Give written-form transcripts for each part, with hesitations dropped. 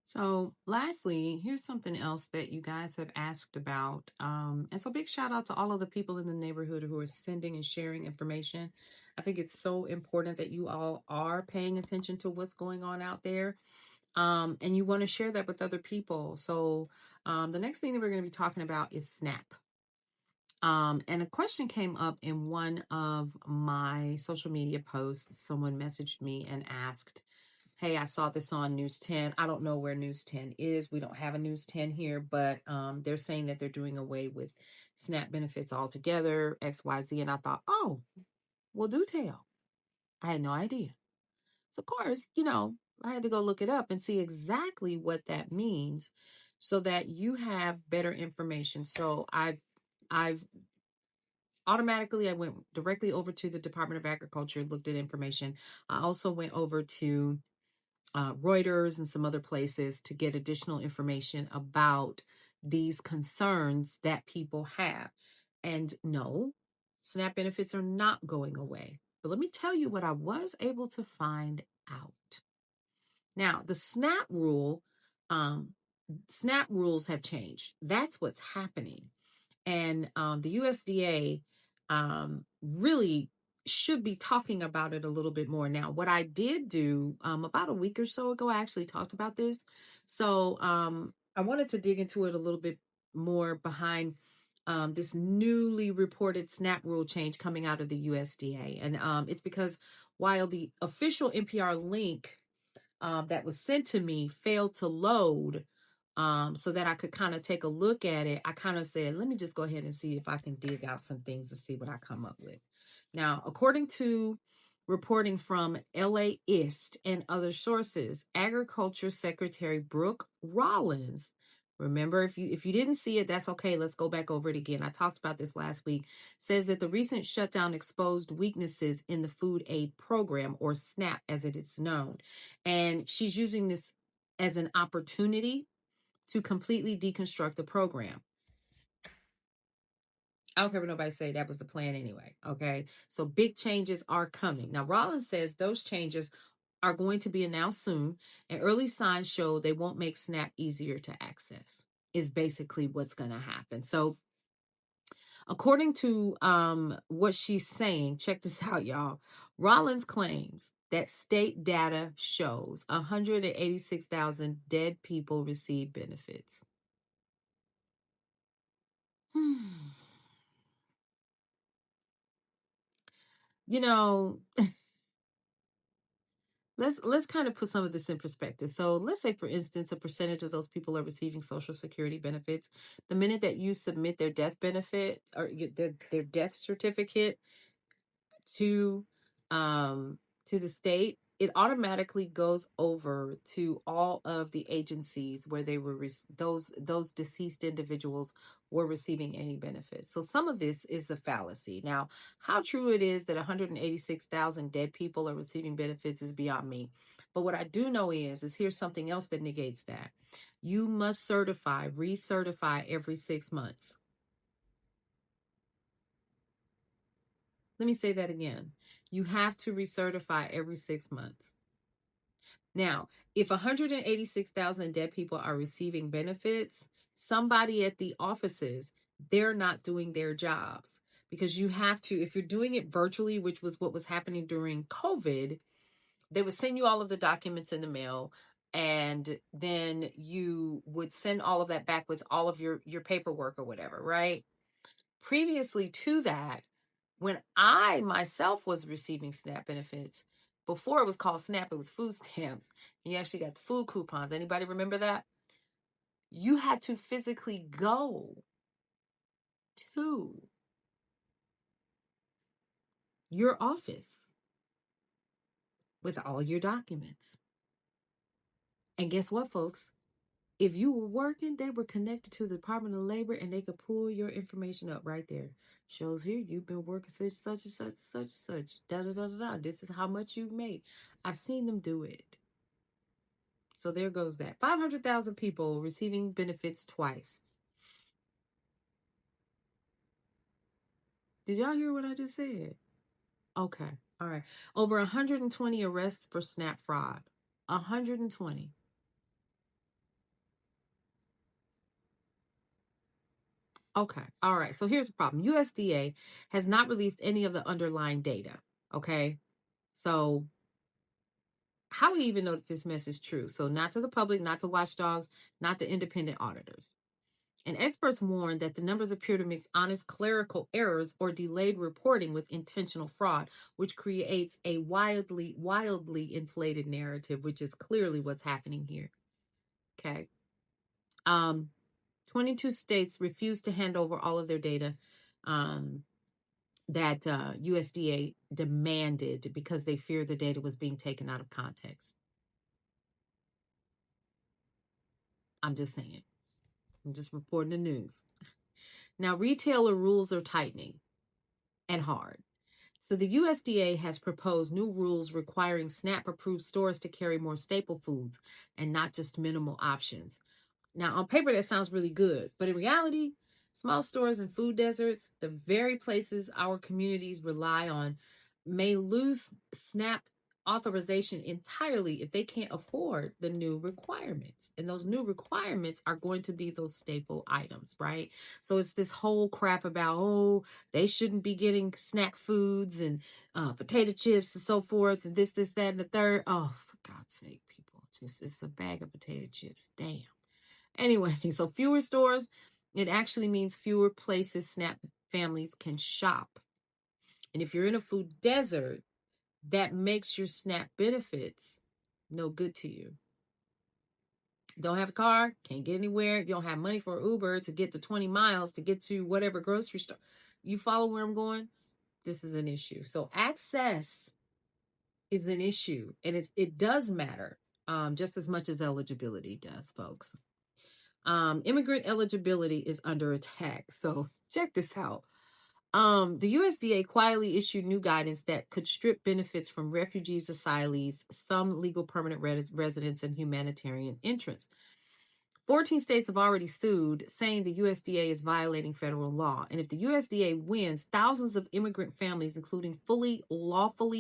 So, lastly, here's something else that you guys have asked about. And so, big shout out to all of the people in the neighborhood who are sending and sharing information. I think it's so important that you all are paying attention to what's going on out there. And you want to share that with other people. So, the next thing that we're going to be talking about is SNAP. And a question came up in one of my social media posts. Someone messaged me and asked, "Hey, I saw this on News 10. I don't know where News 10 is. We don't have a News 10 here, but they're saying that they're doing away with SNAP benefits altogether, XYZ." And I thought, oh, well, do tell. I had no idea. So, of course, I had to go look it up and see exactly what that means so that you have better information. So, I've automatically I went directly over to the Department of Agriculture, looked at information. I also went over to Reuters and some other places to get additional information about these concerns that people have. And no, SNAP benefits are not going away. But let me tell you what I was able to find out. Now, the um, SNAP rules have changed. That's what's happening. And the USDA really should be talking about it a little bit more. Now, what I did do about a week or so ago, I actually talked about this. So I wanted to dig into it a little bit more behind this newly reported SNAP rule change coming out of the USDA. And it's because while the official NPR link that was sent to me failed to load, so that I could kind of take a look at it, I kind of said, let me just go ahead and see if I can dig out some things to see what I come up with. Now, according to reporting from LAist and other sources, Agriculture Secretary Brooke Rollins. Remember, if you didn't see it, that's okay. Let's go back over it again. I talked about this last week. Says that the recent shutdown exposed weaknesses in the food aid program, or SNAP as it is known. And she's using this as an opportunity to completely deconstruct the program. I don't care what nobody say, that was the plan anyway. Okay. So big changes are coming. Now, Rollins says those changes are going to be announced soon, and early signs show they won't make SNAP easier to access, is basically what's going to happen. So, according to what she's saying, check this out, y'all. Rollins claims that state data shows 186,000 dead people receive benefits. You know, let's kind of put some of this in perspective. So let's say, for instance, a percentage of those people are receiving Social Security benefits. The minute that you submit their death benefit or their death certificate to the state, it automatically goes over to all of the agencies where they were those deceased individuals were receiving any benefits. So some of this is a fallacy. Now, how true it is that 186,000 dead people are receiving benefits is beyond me. But what I do know is here's something else that negates that. You must recertify every 6 months. Let me say that again. You have to recertify every 6 months. Now, if 186,000 dead people are receiving benefits, somebody at the offices, they're not doing their jobs, because you have to, if you're doing it virtually, which was what was happening during COVID, they would send you all of the documents in the mail, and then you would send all of that back with all of your paperwork or whatever, right? Previously to that, when I myself was receiving SNAP benefits, before it was called SNAP, it was food stamps. And you actually got the food coupons. Anybody remember that? You had to physically go to your office with all your documents. And guess what, folks? If you were working, they were connected to the Department of Labor, and they could pull your information up right there. Shows here you've been working such and such. Da da da da da. This is how much you've made. I've seen them do it. So there goes that. 500,000 people receiving benefits twice. Did y'all hear what I just said? Okay. All right. Over 120 arrests for SNAP fraud. 120. Okay. All right. So here's the problem. USDA has not released any of the underlying data. Okay. So how do we even know that this mess is true? So not to the public, not to watchdogs, not to independent auditors. And experts warn that the numbers appear to mix honest clerical errors or delayed reporting with intentional fraud, which creates a wildly inflated narrative, which is clearly what's happening here. Okay. Um, 22 states refused to hand over all of their data um, that USDA demanded because they feared the data was being taken out of context. I'm just saying. I'm just reporting the news. Now, retailer rules are tightening and hard. So the USDA has proposed new rules requiring SNAP-approved stores to carry more staple foods and not just minimal options. Now, on paper, that sounds really good, but in reality, small stores and food deserts, the very places our communities rely on, may lose SNAP authorization entirely if they can't afford the new requirements. And those new requirements are going to be those staple items, right? So it's this whole crap about, oh, they shouldn't be getting snack foods and potato chips and so forth, and this, that, and the third. Oh, for God's sake, people. Just it's a bag of potato chips. Damn. Anyway, so fewer stores, it actually means fewer places SNAP families can shop. And if you're in a food desert, that makes your SNAP benefits no good to you. Don't have a car, can't get anywhere, you don't have money for Uber to get to 20 miles to get to whatever grocery store. You follow where I'm going? This is an issue. So access is an issue, and it does matter just as much as eligibility does, folks. Immigrant eligibility is under attack. So check this out. The USDA quietly issued new guidance that could strip benefits from refugees, asylees, some legal permanent residents, and humanitarian entrants. 14 states have already sued, saying the USDA is violating federal law. And if the USDA wins, thousands of immigrant families, including fully lawful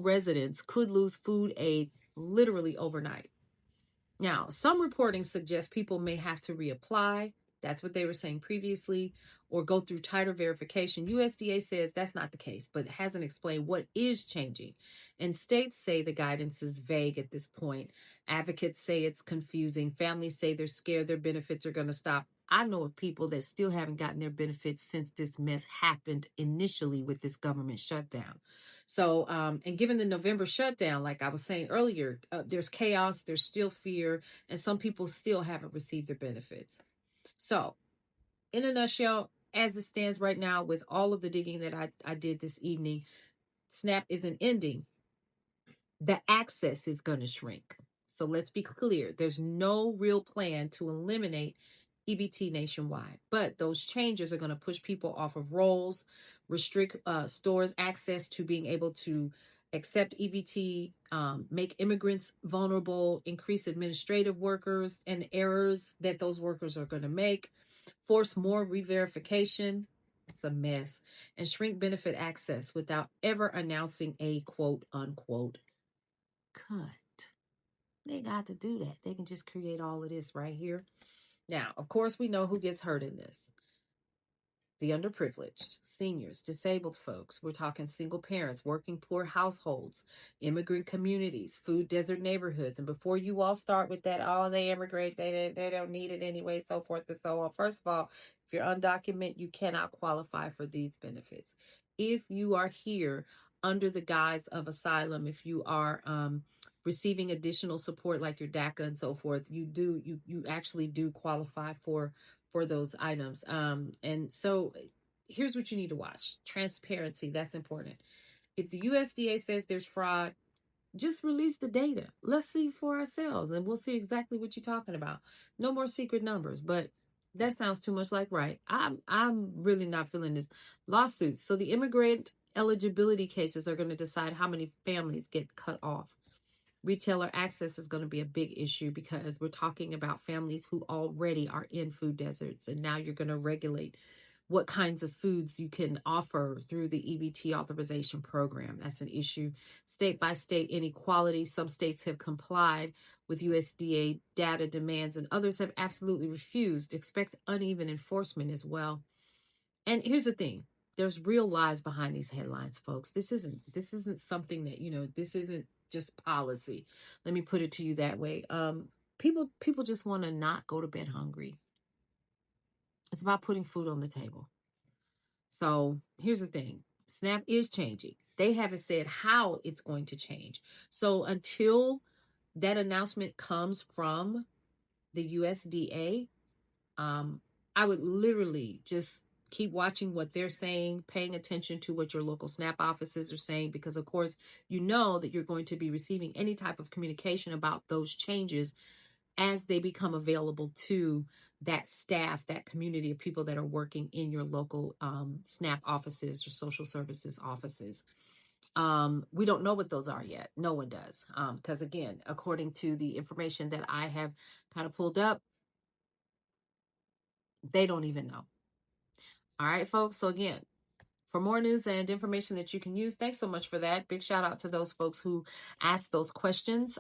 residents, could lose food aid literally overnight. Now, some reporting suggests people may have to reapply. That's what they were saying previously, or go through tighter verification. USDA says that's not the case, but hasn't explained what is changing. And states say the guidance is vague at this point. Advocates say it's confusing. Families say they're scared their benefits are going to stop. I know of people that still haven't gotten their benefits since this mess happened initially with this government shutdown. So, and given the November shutdown, like I was saying earlier, there's chaos, there's still fear, and some people still haven't received their benefits. So, in a nutshell, as it stands right now, with all of the digging that I did this evening, SNAP isn't ending. The access is going to shrink. So let's be clear, there's no real plan to eliminate EBT nationwide, but those changes are going to push people off of rolls, restrict stores' access to being able to accept EBT, make immigrants vulnerable, increase administrative workers and errors that those workers are going to make, force more re-verification. It's a mess. And shrink benefit access without ever announcing a quote unquote cut. They got to do that. They can just create all of this right here. Now, of course, we know who gets hurt in this: the underprivileged, seniors, disabled folks. We're talking single parents, working poor households, immigrant communities, food desert neighborhoods. And before you all start with that, oh, they immigrate, they don't need it anyway, so forth and so on. First of all, if you're undocumented, you cannot qualify for these benefits. If you are here under the guise of asylum, if you are receiving additional support like your DACA and so forth, you actually do qualify for those items. And so here's what you need to watch: transparency. That's important. If the USDA says there's fraud, just release the data. Let's see for ourselves, and we'll see exactly what you're talking about. No more secret numbers, but that sounds too much like right. I'm really not feeling this lawsuit. So the immigrant eligibility cases are going to decide how many families get cut off. Retailer access is going to be a big issue because we're talking about families who already are in food deserts, and now you're going to regulate what kinds of foods you can offer through the EBT authorization program. That's an issue. State by state inequality. Some states have complied with USDA data demands, and others have absolutely refused. Expect uneven enforcement as well. And here's the thing. There's real lies behind these headlines, folks. This isn't something that, this isn't just policy. Let me put it to you that way. People just want to not go to bed hungry. It's about putting food on the table. So here's the thing. SNAP is changing. They haven't said how it's going to change. So until that announcement comes from the USDA, I would literally just keep watching what they're saying, paying attention to what your local SNAP offices are saying, because of course, you know that you're going to be receiving any type of communication about those changes as they become available to that staff, that community of people that are working in your local SNAP offices or social services offices. We don't know what those are yet. No one does. Because again, according to the information that I have kind of pulled up, they don't even know. All right, folks. So again, for more news and information that you can use, thanks so much for that. Big shout out to those folks who asked those questions.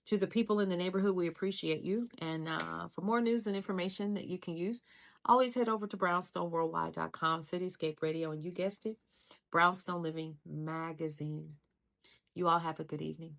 To the people in the neighborhood, we appreciate you. And for more news and information that you can use, always head over to brownstoneworldwide.com, Cityscape Radio, and you guessed it, Brownstone Living Magazine. You all have a good evening.